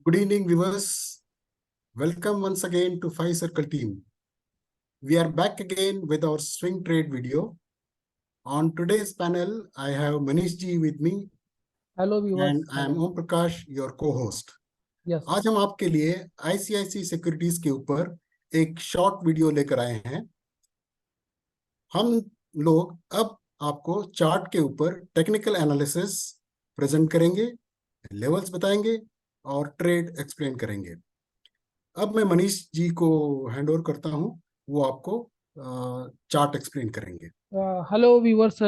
Good evening, viewers. Welcome once again to Five Circle Team. We are back again with our swing trade video. On today's panel, I have Manish ji with me. Hello viewers. And I am Om Prakash, your co-host. Yes. आज हम आपके लिए ICICI securities के ऊपर एक short video लेकर आए हैं। हम लोग अब आपको चार्ट के ऊपर टेक्निकल एनालिसिस प्रेजेंट करेंगे, लेवल्स बताएंगे और ट्रेड एक्सप्लेन करेंगे। अब मैं मनीष जी को हैंड ओवर करता हूं, वो आपको चार्ट एक्सप्लेन करेंगे। Hello viewers,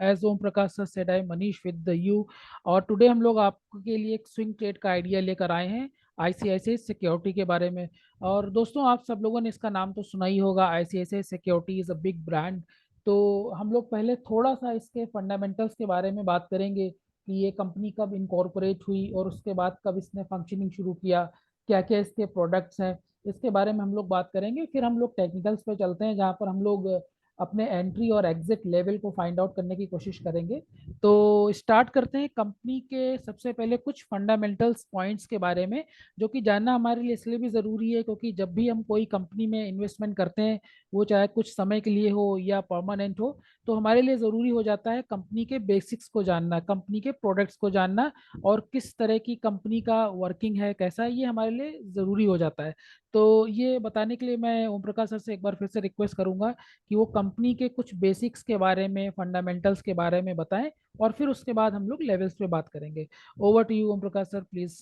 as Om Prakash sir said, I am Manish with you और टुडे हम लोग आपके लिए एक स्विंग ट्रेड का आइडिया लेकर आए हैं ICICI सिक्योरिटी के बारे में। और दोस्तों, आप सब लोगों ने इसका नाम तो सुना ही होगा। ICICI security is a big brand. तो हम लोग पहले थोड़ा सा इसके फंडामेंटल्स के बारे में बात करेंगे कि ये कंपनी कब इनकॉर्पोरेट हुई और उसके बाद कब इसने फंक्शनिंग शुरू किया, क्या क्या इसके प्रोडक्ट्स हैं, इसके बारे में हम लोग बात करेंगे। फिर हम लोग टेक्निकल्स पे चलते हैं, जहाँ पर हम लोग अपने एंट्री और एग्जिट लेवल को फाइंड आउट करने की कोशिश करेंगे। तो स्टार्ट करते हैं कंपनी के सबसे पहले कुछ फंडामेंटल्स पॉइंट्स के बारे में, जो कि जानना हमारे लिए इसलिए भी ज़रूरी है क्योंकि जब भी हम कोई कंपनी में इन्वेस्टमेंट करते हैं, वो चाहे कुछ समय के लिए हो या परमानेंट हो, तो हमारे लिए ज़रूरी हो जाता है कंपनी के बेसिक्स को जानना, कंपनी के प्रोडक्ट्स को जानना और किस तरह की कंपनी का वर्किंग है, कैसा है, ये हमारे लिए ज़रूरी हो जाता है। तो ये बताने के लिए मैं ओम प्रकाश सर से एक बार फिर से रिक्वेस्ट करूंगा कि वो कंपनी के कुछ बेसिक्स के बारे में, फंडामेंटल्स के बारे में बताएं और फिर उसके बाद हम लोग लेवल्स पे बात करेंगे। Over to you Om Prakash sir, please.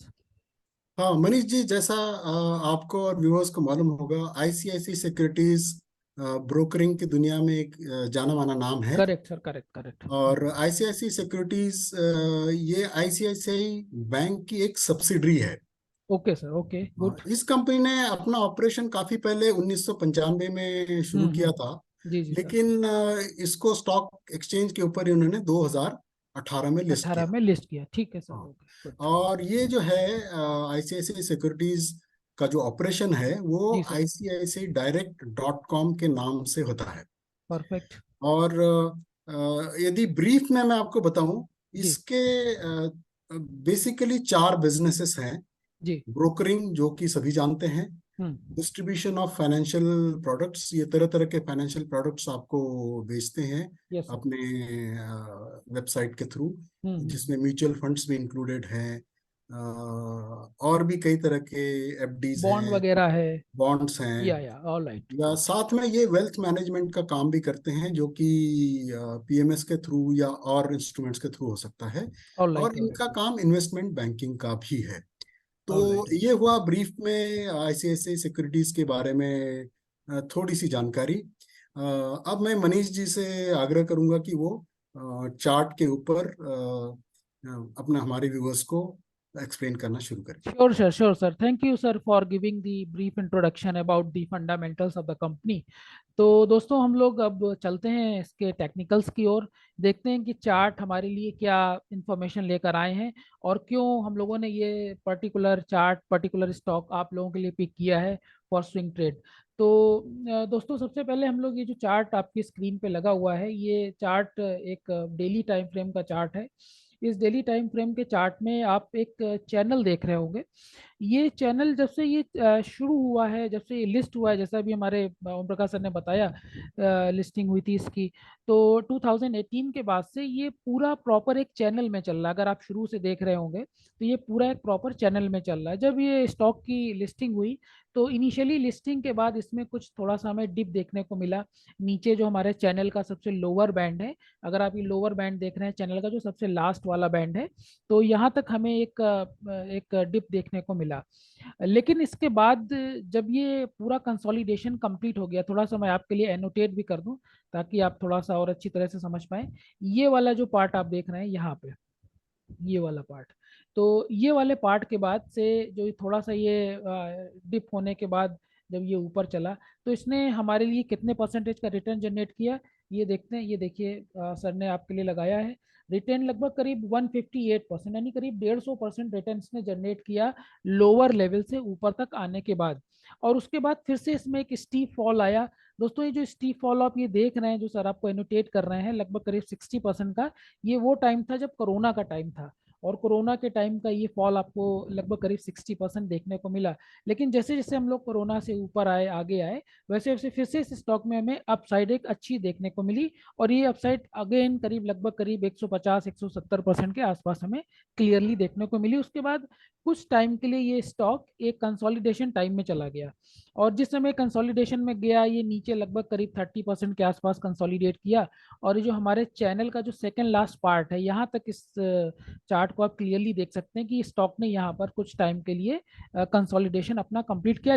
हाँ मनीष जी, जैसा आपको और व्यूअर्स को मालूम होगा, ICICI सिक्योरिटीज ब्रोकरिंग की दुनिया में एक जाना माना नाम है। Correct sir, correct correct. और ICICI सिक्योरिटीज ये ICICI बैंक की एक सब्सिडरी है। Okay sir, okay good. इस कंपनी ने अपना ऑपरेशन काफी पहले 1995 में शुरू किया था, जी जी सर। लेकिन इसको स्टॉक एक्सचेंज के ऊपर इन्होंने 2018 में लिस्ट 18 किया। में लिस्ट किया, ठीक है सर, हाँ। Okay good. और ये जो है ICICI सिक्योरिटीज का जो ऑपरेशन है वो जी सर। ICICI Direct.com के नाम से होता है। परफेक्ट। और यदि ब्रीफ में मैं आपको बताऊं, जी इसके बेसिकली चार बिजनेसेस हैं। जी। ब्रोकरिंग, जो कि सभी जानते हैं। हम्म। डिस्ट्रीब्यूशन ऑफ फाइनेंशियल प्रोडक्ट्स, ये तरह तरह के फाइनेंशियल प्रोडक्ट्स आपको बेचते हैं यस सर। अपने वेबसाइट के थ्रू, हम्म। जिसमें म्यूचुअल फंड्स भी इंक्लूडेड हैं, और भी कई तरह के FDs बॉन्ड हैं, वगैरह है। बॉन्ड्स हैं। या ऑल राइट। या साथ में ये वेल्थ मैनेजमेंट का काम भी करते हैं, जो कि PMS के थ्रू या और इंस्ट्रूमेंट्स के थ्रू हो सकता है। ऑल और राइट, ऑल इनका राइट। काम इन्वेस्टमेंट बैंकिंग का भी है। तो ऑल राइट। ये हुआ ब्रीफ में ICICI सिक्योरिटीज के बारे में थोड़ी सी जानकारी। अब मैं मनीष जी से आग्रह करूंगा कि वो चार्ट के ऊपर अपना हमारे व्यूअर्स को एक्सप्लेन करना शुरू करें। Sure, sure, sure, sir. Thank you, sir, for giving the brief introduction about the fundamentals of the company. तो दोस्तों, हम लोग अब चलते हैं इसके टेक्निकल्स की ओर, देखते हैं कि चार्ट हमारे लिए क्या इंफॉर्मेशन लेकर आए हैं और क्यों हम लोगों ने ये पर्टिकुलर चार्ट, पर्टिकुलर स्टॉक आप लोगों के लिए पिक किया है फॉर स्विंग ट्रेड। तो दोस्तों, सबसे पहले हम लोग ये जो चार्ट आपकी स्क्रीन पे लगा हुआ है, ये चार्ट एक डेली टाइम फ्रेम का चार्ट है। इस डेली टाइम फ्रेम के चार्ट में आप एक चैनल देख रहे होंगे। ये चैनल जब से ये शुरू हुआ है, जब से ये लिस्ट हुआ है, जैसा भी हमारे ओम प्रकाश सर ने बताया, लिस्टिंग हुई थी इसकी, तो 2018 के बाद से ये पूरा प्रॉपर एक चैनल में चल रहा है। अगर आप शुरू से देख रहे होंगे तो ये पूरा एक प्रॉपर चैनल में चल रहा है। जब ये स्टॉक की लिस्टिंग हुई तो इनिशियली लिस्टिंग के बाद इसमें कुछ थोड़ा सा हमें डिप देखने को मिला। नीचे जो हमारे चैनल का सबसे लोअर बैंड है, अगर आप ये लोअर बैंड देख रहे हैं चैनल का, जो सबसे लास्ट वाला बैंड है, तो यहाँ तक हमें एक डिप देखने को मिला। लेकिन इसके बाद जब ये पूरा कंसोलिडेशन कंप्लीट हो गया, थोड़ा सा मैं आपके लिए एनोटेट भी कर दूं ताकि आप थोड़ा सा और अच्छी तरह से समझ पाए। ये वाला जो पार्ट आप देख रहे हैं यहाँ पे, ये वाला पार्ट, तो ये वाले पार्ट के बाद से जो थोड़ा सा ये डिप होने के बाद जब ये ऊपर चला, तो इसने हमारे लिए कितने परसेंटेज का रिटर्न जनरेट किया, ये देखते हैं। ये देखिए, सर ने आपके लिए लगाया है रिटर्न लगभग करीब 158%, यानी करीब 150% रिटर्न इसने जनरेट किया लोअर लेवल से ऊपर तक आने के बाद। और उसके बाद फिर से इसमें एक स्टीप फॉल आया। दोस्तों, ये जो स्टीप फॉल आप ये देख रहे हैं, जो सर आपको एनोटेट कर रहे हैं, लगभग करीब 60% का, ये वो टाइम था जब कोरोना का टाइम था। और कोरोना के टाइम का ये फॉल आपको लगभग करीब 60% देखने को मिला। लेकिन जैसे जैसे हम लोग कोरोना से ऊपर आए, आगे आए, वैसे वैसे फिर से इस स्टॉक में हमें अपसाइड एक अच्छी देखने को मिली, और ये अपसाइड अगेन करीब 150 170% के आसपास हमें क्लियरली देखने को मिली। उसके बाद कुछ टाइम के लिए ये स्टॉक एक कंसोलिडेशन टाइम में चला गया, और जिस समय कंसोलिडेशन में गया ये नीचे लगभग करीब 30% के आसपास कंसोलिडेट किया। और ये जो हमारे चैनल का जो सेकंड लास्ट पार्ट है, यहाँ तक इस चार्ट को आप क्लियरली देख सकते हैं कि स्टॉक ने यहाँ पर कुछ टाइम के लिए कंसोलिडेशन अपना कंप्लीट किया।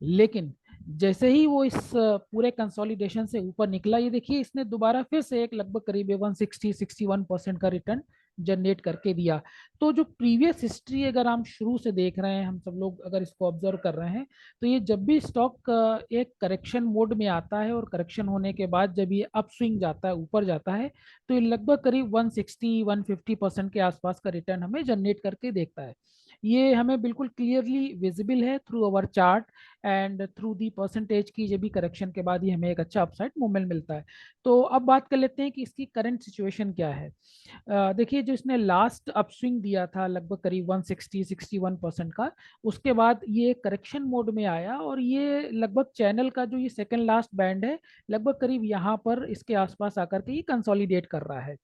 लेकिन जैसे ही वो इस पूरे कंसोलिडेशन से ऊपर निकला, ये देखिए इसने दोबारा फिर से एक लगभग करीब 160-61% का रिटर्न जनरेट करके दिया। तो जो प्रीवियस हिस्ट्री अगर हम शुरू से देख रहे हैं, हम सब लोग अगर इसको ऑब्जर्व कर रहे हैं, तो ये जब भी स्टॉक एक करेक्शन मोड में आता है, और करेक्शन होने के बाद जब ये अप स्विंग जाता है, ऊपर जाता है, तो ये लगभग करीब 160-150% के आसपास का रिटर्न हमें जनरेट करके देखता है। ये हमें बिल्कुल क्लियरली विजिबल है through our chart and through the percentage की, जब भी करेक्शन के बाद ही हमें एक अच्छा अपसाइड मूवमेंट मिलता है। तो अब बात कर लेते हैं कि इसकी करंट सिचुएशन क्या है। देखिए जो इसने लास्ट अपस्विंग दिया था लगभग करीब 160-61% का, उसके बाद ये करेक्शन मोड में आया, और ये लगभग चैनल का जो ये सेकंड लास्ट बैंड है, लगभग करीब यहाँ पर इसके आसपास आकर के ये कंसोलिडेट कर रहा है।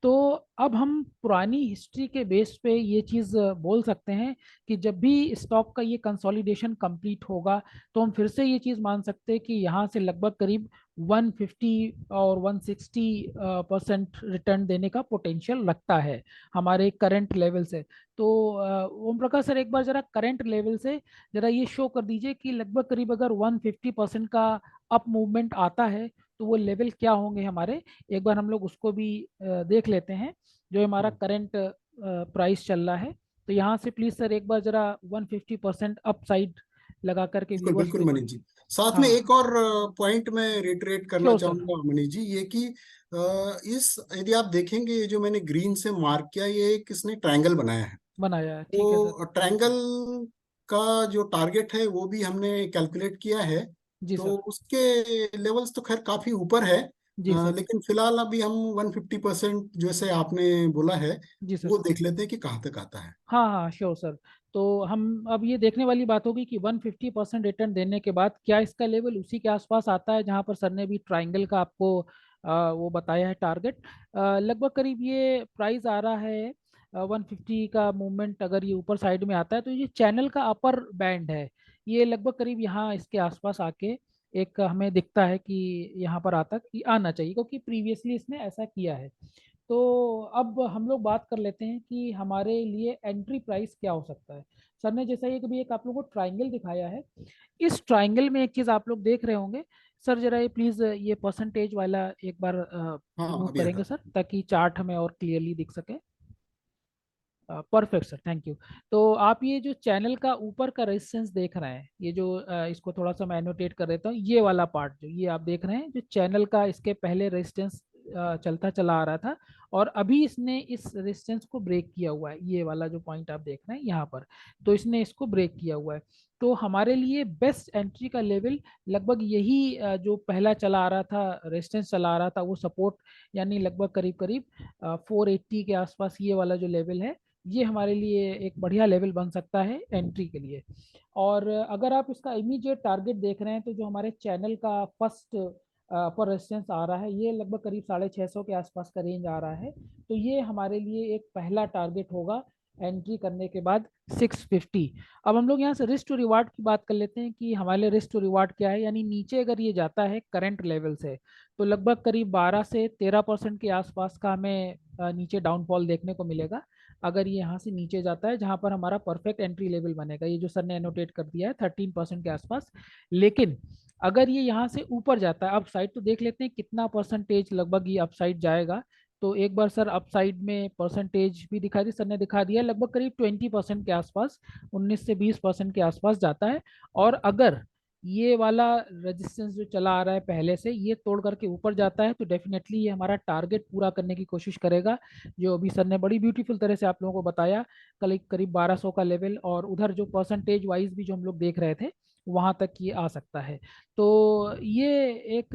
तो अब हम पुरानी हिस्ट्री के बेस पे ये चीज़ बोल सकते हैं कि जब भी स्टॉक का ये कंसोलिडेशन कंप्लीट होगा, तो हम फिर से ये चीज़ मान सकते हैं कि यहाँ से लगभग करीब 150 और 160% रिटर्न देने का पोटेंशियल लगता है हमारे करंट लेवल से। तो ओम प्रकाश सर, एक बार जरा करंट लेवल से जरा ये शो कर दीजिए कि लगभग करीब अगर 150% का अप मूवमेंट आता है, तो वो लेवल क्या होंगे हमारे। एक बार हम लोग उसको भी देख लेते हैं, जो हमारा करंट प्राइस चल रहा है। तो यहाँ से प्लीज सर एक बार जरा 150% अप साइड लगा करके बिल्कुल व्यूवर्स बिल्कुल को। मनीष जी। साथ में एक हाँ, और पॉइंट मैं रिटरेट करना श्योर सर। चाहूंगा मनीष जी, ये कि इस यदि आप देखेंगे, ये जो मैंने ग्रीन से मार्क किया, ये एक इसने ट्रायंगल बनाया है। बनाया है, ठीक है सर। तो ट्रायंगल का जो टारगेट है वो भी हमने कैलकुलेट किया है। जी तो सर। उसके लेवल्स तो खैर काफी ऊपर है, जी सर। लेकिन फिलहाल अभी हम 150% जैसे आपने बोला है, जी सर। वो देख लेते हैं कि कहाँ तक आता है। हाँ हाँ, श्योर सर। तो हम अब ये देखने वाली बात होगी कि 150% रिटर्न देने के बाद क्या इसका लेवल उसी के आसपास आता है जहां पर सर ने भी ट्राइंगल का आपको वो बताया है टारगेट। लगभग करीब ये प्राइस आ रहा है 150 का मूवमेंट अगर ये ऊपर साइड में आता है, तो ये चैनल का अपर बैंड है। ये लगभग करीब यहाँ इसके आसपास आके एक हमें दिखता है कि यहाँ पर आता कि आना चाहिए, क्योंकि प्रीवियसली इसने ऐसा किया है। तो अब हम लोग बात कर लेते हैं कि हमारे लिए एंट्री प्राइस क्या हो सकता है। सर ने जैसा ये कभी एक आप लोगों को ट्राइंगल दिखाया है, इस ट्राइंगल में एक चीज आप लोग देख रहे होंगे। सर जरा ये प्लीज ये परसेंटेज वाला एक बार हाँ, मूव अभी करेंगे आता सर, ताकि चार्ट हमें और क्लियरली दिख सके। Perfect sir, thank you. तो आप ये जो चैनल का ऊपर का रेजिस्टेंस देख रहे हैं, ये जो इसको थोड़ा सा मैं एनोटेट कर देता हूँ, ये वाला पार्ट जो ये आप देख रहे हैं, जो चैनल का इसके पहले रेजिस्टेंस चलता चला आ रहा था, और अभी इसने इस रेजिस्टेंस को ब्रेक किया हुआ है, ये वाला जो पॉइंट आप देख रहे हैं यहाँ पर। तो इसने इसको ब्रेक किया हुआ है। तो हमारे लिए बेस्ट एंट्री का लेवल लगभग यही जो पहला चला आ रहा था, रेजिस्टेंस चला आ रहा था, वो सपोर्ट, यानी लगभग करीब करीब 480 के आसपास ये वाला जो लेवल है, ये हमारे लिए एक बढ़िया लेवल बन सकता है एंट्री के लिए। और अगर आप इसका इमीडिएट टारगेट देख रहे हैं, तो जो हमारे चैनल का फर्स्ट पर रेजिस्टेंस आ रहा है, ये लगभग करीब 650 के आसपास का रेंज आ रहा है। तो ये हमारे लिए एक पहला टारगेट होगा एंट्री करने के बाद 650। अब हम लोग यहाँ से रिस्क टू रिवार्ड की बात कर लेते हैं कि हमारे लिए रिस्क टू रिवार्ड क्या है। यानी नीचे अगर ये जाता है करंट लेवल से, तो लगभग करीब 12 से 13% के आसपास का हमें नीचे डाउनफॉल देखने को मिलेगा। अगर ये यहाँ से नीचे जाता है, जहां पर हमारा परफेक्ट एंट्री लेवल बनेगा, ये जो सर ने एनोटेट कर दिया है 13% के आसपास। लेकिन अगर ये यहाँ से ऊपर जाता है अपसाइड, तो देख लेते हैं कितना परसेंटेज लगभग ये अपसाइड जाएगा। तो एक बार सर अपसाइड में परसेंटेज भी दिखा दी, सर ने दिखा दिया लगभग करीब 20% के आसपास, 19 से 20% के आसपास जाता है। और अगर ये वाला रेजिस्टेंस जो चला आ रहा है पहले से, ये तोड़ करके ऊपर जाता है, तो डेफिनेटली ये हमारा टारगेट पूरा करने की कोशिश करेगा, जो अभी सर ने बड़ी ब्यूटीफुल तरह से आप लोगों को बताया, कल करीब 1200 का लेवल। और उधर जो परसेंटेज वाइज भी जो हम लोग देख रहे थे, वहां तक ये आ सकता है। तो ये एक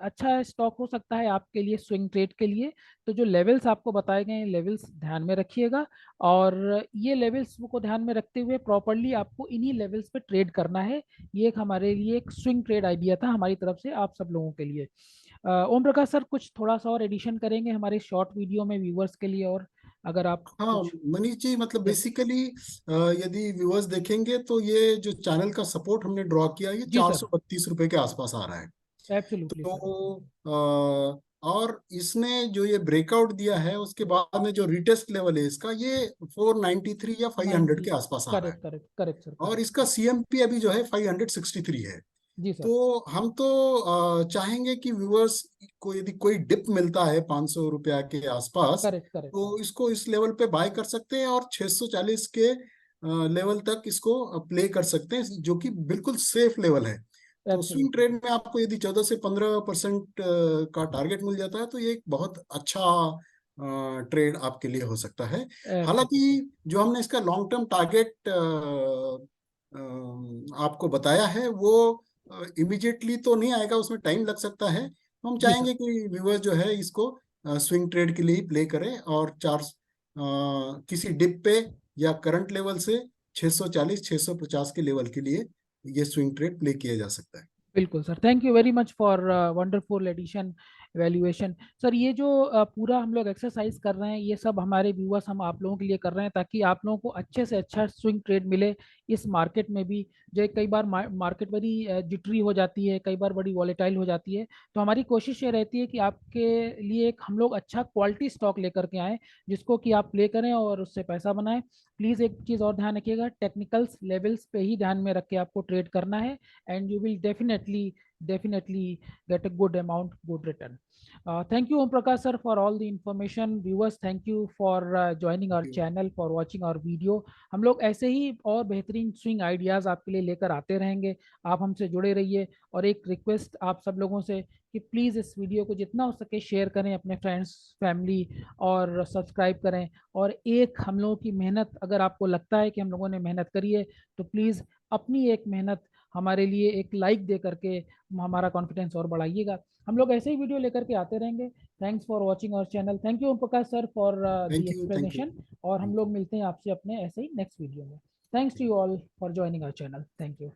अच्छा स्टॉक हो सकता है आपके लिए स्विंग ट्रेड के लिए। तो जो लेवल्स आपको बताए गए हैं, लेवल्स ध्यान में रखिएगा, और ये लेवल्स को ध्यान में रखते हुए प्रॉपरली आपको इन्हीं लेवल्स पे ट्रेड करना है। ये एक हमारे लिए एक स्विंग ट्रेड आइडिया था हमारी तरफ से आप सब लोगों के लिए। ओम प्रकाश सर, कुछ थोड़ा सा और एडिशन करेंगे हमारे शॉर्ट वीडियो में व्यूवर्स के लिए, और अगर आप हाँ कुछ। मनीष जी, मतलब यस। बेसिकली यदि व्यूअर्स देखेंगे तो ये जो चैनल का सपोर्ट हमने ड्रॉ किया, ये जी चार सर। सौ बत्तीस रुपए के आसपास आ रहा है। Absolutely sir. तो और इसने जो ये ब्रेकआउट दिया है, उसके बाद में जो रिटेस्ट लेवल है इसका, ये 493 या 500 90। के आसपास आ रहा है। करेक्ट करेक्ट करेक्ट सर, और करेक्ट। इसका सीएमपी अभी जो है 563 है। जी सर। तो हम तो चाहेंगे कि व्यूअर्स को यदि कोई डिप मिलता है 500 रुपया के आसपास, करेक्ट करेक्ट। तो इसको इस लेवल पे बाय कर सकते हैं, और 640 के लेवल तक इसको प्ले कर सकते हैं, जो कि बिल्कुल सेफ लेवल है। तो स्विंग एब्सोल्युटली ट्रेड सर। में आपको यदि 14 से 15% का टारगेट मिल जाता है, तो ये एक बहुत अच्छा ट्रेड आपके लिए हो सकता है। हालांकि एब्सोल्युटली। जो हमने इसका लॉन्ग टर्म टारगेट आपको बताया है, वो इमिजिएटली तो नहीं आएगा, उसमें टाइम लग सकता है। तो हम जी सर। चाहेंगे कि व्यूअर जो है इसको स्विंग ट्रेड के लिए ही प्ले करें, और किसी डिप पे या करंट लेवल से 640 650 के लेवल के लिए ये स्विंग ट्रेड प्ले किया जा सकता है। बिल्कुल sir, thank you very much for wonderful addition valuation. Sir, ये जो पूरा हम लोग एक्सरसाइज कर रहे हैं, ये सब हमारे व्यूअर्स, हम आप लोगों के लिए कर रहे हैं ताकि आप लोगों को अच्छे से अच्छा स्विंग ट्रेड मिले इस मार्केट में भी। जो कई बार मार्केट बड़ी जिटरी हो जाती है, कई बार बड़ी वॉलेटाइल हो जाती है। तो हमारी कोशिश ये रहती है कि आपके लिए एक हम लोग अच्छा क्वालिटी स्टॉक लेकर के आएँ, जिसको कि आप प्ले करें और उससे पैसा बनाएं। प्लीज़ एक चीज़ और ध्यान रखिएगा, टेक्निकल्स लेवल्स पे ही ध्यान में रख के आपको ट्रेड करना है, and you will definitely get a good amount, good return. Thank you Om Prakash sir for all the information. Viewers, thank you for joining Thank our you. channel, for watching our video. हम लोग ऐसे ही और बेहतरीन swing ideas आपके लिए लेकर आते रहेंगे। आप हमसे जुड़े रहिए। और एक रिक्वेस्ट आप सब लोगों से कि प्लीज़ इस वीडियो को जितना हो सके शेयर करें अपने फ्रेंड्स, फैमिली, और सब्सक्राइब करें। और एक हम लोगों की मेहनत, अगर आपको लगता है कि हम लोगों ने मेहनत करी है, तो प्लीज़ अपनी एक मेहनत हमारे लिए एक लाइक दे करके हमारा कॉन्फिडेंस और बढ़ाइएगा। हम लोग ऐसे ही वीडियो लेकर के आते रहेंगे। Thanks for watching our channel. Thank you Om Prakash sir for the thank you. Thank you. Explanation. और हम थैंक लोग यू। मिलते हैं आपसे अपने ऐसे ही नेक्स्ट वीडियो में। Thanks to you all for joining our channel. Thank you.